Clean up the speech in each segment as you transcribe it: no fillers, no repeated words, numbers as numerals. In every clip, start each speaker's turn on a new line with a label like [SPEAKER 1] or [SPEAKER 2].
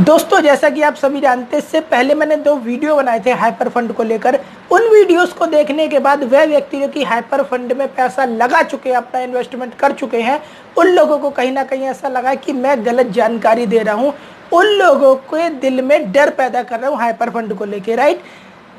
[SPEAKER 1] दोस्तों जैसा कि आप सभी जानते हैं, इससे पहले मैंने 2 वीडियो बनाए थे हाइपर फंड को लेकर। उन वीडियोस को देखने के बाद वह व्यक्ति जो कि हाइपर फंड में पैसा लगा चुके हैं, अपना इन्वेस्टमेंट कर चुके हैं, उन लोगों को कहीं ना कहीं ऐसा लगा कि मैं गलत जानकारी दे रहा हूं। उन लोगों के दिल में डर पैदा कर रहा हूं हाइपर फंड को लेकर, राइट।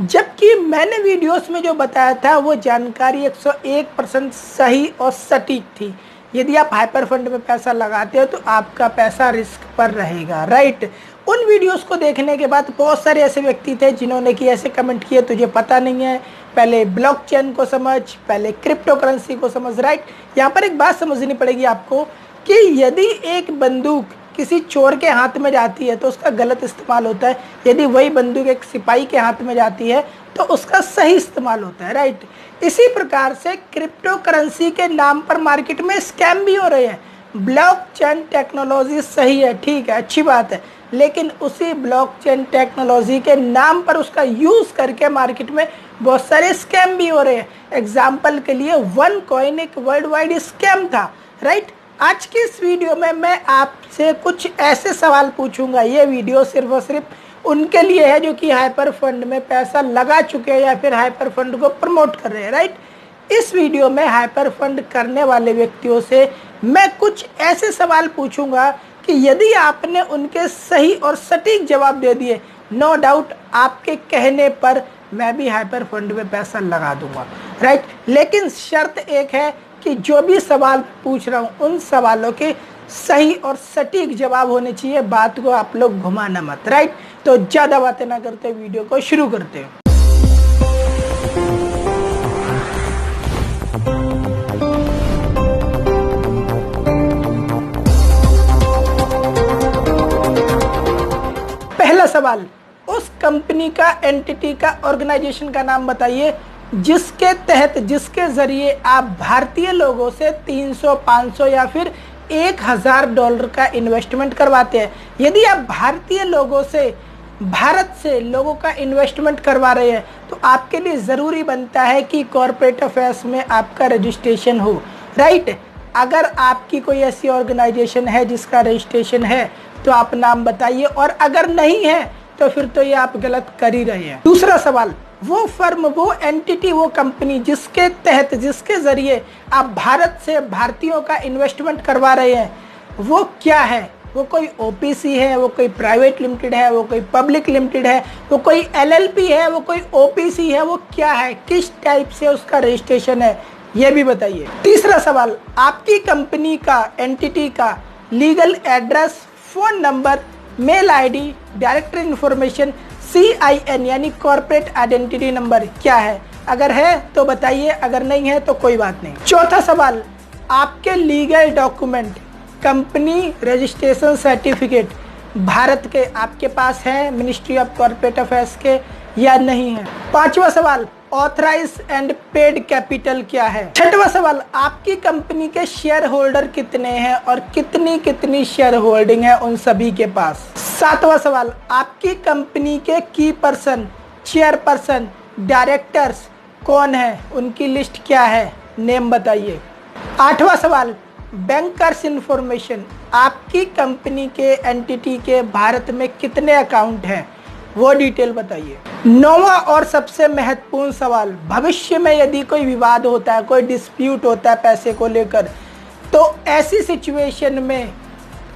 [SPEAKER 1] जबकि मैंने वीडियोस में जो बताया था वो जानकारी 101% सही और सटीक थी। यदि आप हाइपर फंड में पैसा लगाते हो तो आपका पैसा रिस्क पर रहेगा, राइट। उन वीडियोस को देखने के बाद बहुत सारे ऐसे व्यक्ति थे जिन्होंने कि ऐसे कमेंट किए, तुझे पता नहीं है, पहले ब्लॉकचेन को समझ, पहले क्रिप्टो करेंसी को समझ, राइट। यहाँ पर एक बात समझनी पड़ेगी आपको कि यदि एक बंदूक किसी चोर के हाथ में जाती है तो उसका गलत इस्तेमाल होता है, यदि वही बंदूक एक सिपाही के हाथ में जाती है तो उसका सही इस्तेमाल होता है, राइट। इसी प्रकार से क्रिप्टो करेंसी के नाम पर मार्केट में स्कैम भी हो रहे हैं। ब्लॉकचेन टेक्नोलॉजी सही है, ठीक है, अच्छी बात है, लेकिन उसी ब्लॉकचेन टेक्नोलॉजी के नाम पर उसका यूज़ करके मार्केट में बहुत सारे स्कैम भी हो रहे हैं। एग्जाम्पल के लिए OneCoin एक वर्ल्ड वाइड स्कैम था, राइट। आज की इस वीडियो में मैं आपसे कुछ ऐसे सवाल पूछूंगा। ये वीडियो सिर्फ और सिर्फ उनके लिए है जो कि हाइपर फंड में पैसा लगा चुके हैं या फिर हाइपर फंड को प्रमोट कर रहे हैं, राइट। इस वीडियो में हाइपर फंड करने वाले व्यक्तियों से मैं कुछ ऐसे सवाल पूछूंगा कि यदि आपने उनके सही और सटीक जवाब दे दिए, नो डाउट आपके कहने पर मैं भी हाइपर फंड में पैसा लगा दूंगा, राइट। लेकिन शर्त एक है कि जो भी सवाल पूछ रहा हूँ उन सवालों के सही और सटीक जवाब होने चाहिए। बात को आप लोग घुमाना मत, राइट। तो ज़्यादा बातें ना करते वीडियो को शुरू करते हैं। पहला सवाल, उस कंपनी का, एंटिटी का, ऑर्गेनाइजेशन का नाम बताइए जिसके तहत, जिसके जरिए आप भारतीय लोगों से 300, 500 या फिर $1000 का इन्वेस्टमेंट करवाते हैं। यदि आप भारतीय लोगों से, भारत से लोगों का इन्वेस्टमेंट करवा रहे हैं तो आपके लिए ज़रूरी बनता है कि कॉर्पोरेट अफेयर्स में आपका रजिस्ट्रेशन हो, राइट। अगर आपकी कोई ऐसी ऑर्गेनाइजेशन है जिसका रजिस्ट्रेशन है तो आप नाम बताइए, और अगर नहीं है तो फिर तो ये आप गलत कर ही रहे हैं। दूसरा सवाल, वो फर्म, वो एंटिटी, वो कंपनी जिसके तहत, जिसके जरिए आप भारत से भारतीयों का इन्वेस्टमेंट करवा रहे हैं, वो क्या है? वो कोई ओपीसी है, वो कोई प्राइवेट लिमिटेड है, वो कोई पब्लिक लिमिटेड है, वो कोई एलएलपी है, वो कोई ओपीसी है, वो क्या है, किस टाइप से उसका रजिस्ट्रेशन है, ये भी बताइए। तीसरा सवाल, आपकी कंपनी का, एंटिटी का legal address, phone number, mail ID, director information, CIN यानी कॉर्पोरेट आइडेंटिटी नंबर क्या है? अगर है तो बताइए, अगर नहीं है तो कोई बात नहीं। चौथा सवाल, आपके legal document, company registration certificate Bharat के आपके पास है, मिनिस्ट्री ऑफ कॉर्पोरेट अफेयर्स के, या नहीं है? पांचवा सवाल, ऑथराइज एंड पेड कैपिटल क्या है? छठवां सवाल, आपकी कंपनी के शेयर होल्डर कितने हैं और कितनी कितनी शेयर होल्डिंग है उन सभी के पास? सातवां सवाल, आपकी कंपनी के की पर्सन, चेयरपर्सन, डायरेक्टर्स कौन है, उनकी लिस्ट क्या है, नेम बताइए। आठवां सवाल, बैंकर्स इंफॉर्मेशन, आपकी कंपनी के, एंटिटी के भारत में कितने अकाउंट हैं, वो डिटेल बताइए। नौवां और सबसे महत्वपूर्ण सवाल, भविष्य में यदि कोई विवाद होता है, कोई डिस्प्यूट होता है पैसे को लेकर, तो ऐसी सिचुएशन में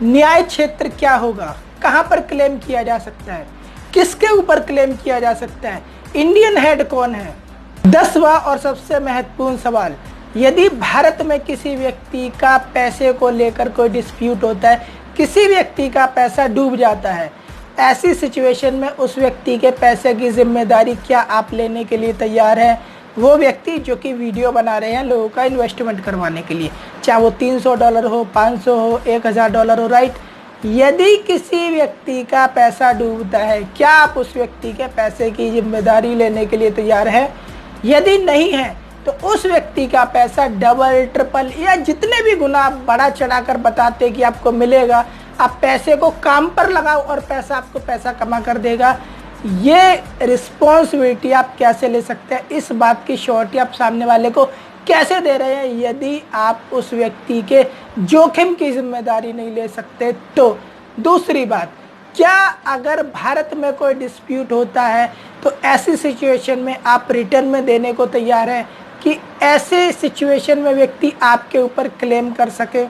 [SPEAKER 1] न्याय क्षेत्र क्या होगा? कहां पर क्लेम किया जा सकता है? किसके ऊपर क्लेम किया जा सकता है? इंडियन हेड कौन है? 10वां और सबसे महत्वपूर्ण सवाल, यदि भारत में किसी व्यक्ति का पैसे को लेकर कोई डिस्प्यूट होता है, किसी व्यक्ति का पैसा डूब जाता है, ऐसी सिचुएशन में उस व्यक्ति के पैसे की जिम्मेदारी क्या आप लेने के लिए तैयार हैं? वो व्यक्ति जो कि वीडियो बना रहे हैं लोगों का इन्वेस्टमेंट करवाने के लिए, चाहे वो $300 हो, 500 हो, $1000 हो, राइट। यदि किसी व्यक्ति का पैसा डूबता है, क्या आप उस व्यक्ति के पैसे की जिम्मेदारी लेने के लिए तैयार हैं? यदि नहीं है तो उस व्यक्ति का पैसा डबल, ट्रिपल या जितने भी गुना बढ़ा चढ़ाकर बताते कि आपको मिलेगा, आप पैसे को काम पर लगाओ और पैसा आपको पैसा कमा कर देगा, ये रिस्पॉन्सिबिलिटी आप कैसे ले सकते हैं? इस बात की श्योरिटी आप सामने वाले को कैसे दे रहे हैं यदि आप उस व्यक्ति के जोखिम की जिम्मेदारी नहीं ले सकते? तो दूसरी बात, क्या अगर भारत में कोई डिस्प्यूट होता है तो ऐसी सिचुएशन में आप रिटर्न में देने को तैयार हैं कि ऐसे सिचुएशन में व्यक्ति आपके ऊपर क्लेम कर सके?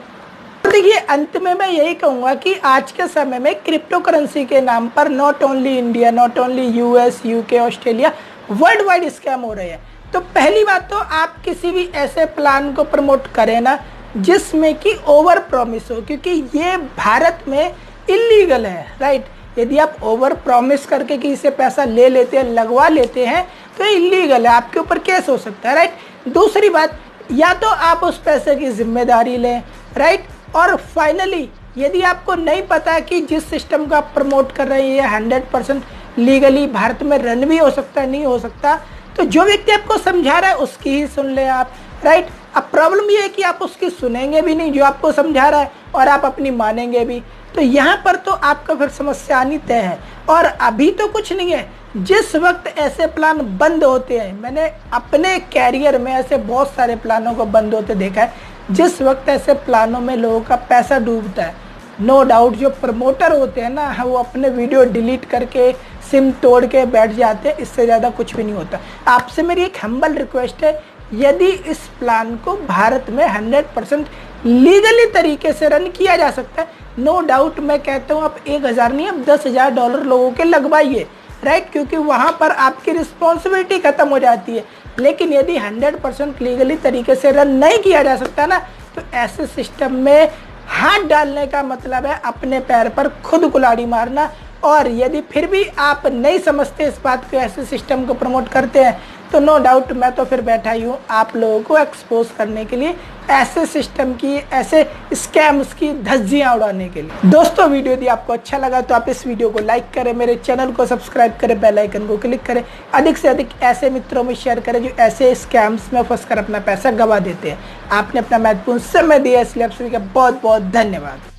[SPEAKER 1] देखिए, अंत में मैं यही कहूँगा कि आज के समय में क्रिप्टो करेंसी के नाम पर not only India, not only US, UK, Australia, world wide scam हो रहे हैं। तो पहली बात तो आप किसी भी ऐसे प्लान को प्रमोट करें ना जिसमें कि ओवर प्रॉमिस हो, क्योंकि ये भारत में इलीगल है, राइट। यदि आप ओवर प्रॉमिस करके किसी से पैसा ले लेते हैं, लगवा लेते हैं, तो इलीगल है, आपके ऊपर केस हो सकता है, राइट। दूसरी बात, या तो आप उस पैसे की जिम्मेदारी लें, राइट। और फाइनली, यदि आपको नहीं पता है कि जिस सिस्टम को आप प्रमोट कर रहे हैं ये 100% लीगली भारत में रन भी हो सकता है, नहीं हो सकता, तो जो व्यक्ति आपको समझा रहा है उसकी ही सुन लें आप, राइट। अब प्रॉब्लम ये है कि आप उसकी सुनेंगे भी नहीं जो आपको समझा रहा है, और आप अपनी मानेंगे भी, तो यहाँ पर तो आपका फिर समस्या आनी तय है। और अभी तो कुछ नहीं है, जिस वक्त ऐसे प्लान बंद होते हैं, मैंने अपने कैरियर में ऐसे बहुत सारे प्लानों को बंद होते देखा है, जिस वक्त ऐसे प्लानों में लोगों का पैसा डूबता है, नो डाउट जो प्रमोटर होते हैं ना, वो अपने वीडियो डिलीट करके सिम तोड़ के बैठ जाते हैं, इससे ज़्यादा कुछ भी नहीं होता। आपसे मेरी एक हम्बल रिक्वेस्ट है, यदि इस प्लान को भारत में 100% लीगली तरीके से रन किया जा सकता है, नो डाउट मैं कहता हूँ आप 1000 नहीं, अब $10,000 लोगों के लगवाइए, राइट, क्योंकि वहाँ पर आपकी रिस्पॉन्सिबिलिटी खत्म हो जाती है। लेकिन यदि 100% लीगली तरीके से रन नहीं किया जा सकता ना, तो ऐसे सिस्टम में हाथ डालने का मतलब है अपने पैर पर खुद कुल्हाड़ी मारना। और यदि फिर भी आप नहीं समझते इस बात को, ऐसे सिस्टम को प्रमोट करते हैं, तो नो डाउट मैं तो फिर बैठा ही हूँ आप लोगों को एक्सपोज करने के लिए, ऐसे सिस्टम की, ऐसे स्कैम्स की धज्जियाँ उड़ाने के लिए। दोस्तों, वीडियो यदि आपको अच्छा लगा तो आप इस वीडियो को लाइक करें, मेरे चैनल को सब्सक्राइब करें, बेल आइकन को क्लिक करें, अधिक से अधिक ऐसे मित्रों में शेयर करें जो ऐसे स्कैम्स में फंसकर अपना पैसा गंवा देते हैं। आपने अपना महत्वपूर्ण समय दिया, इसलिए आप सभी का बहुत बहुत धन्यवाद।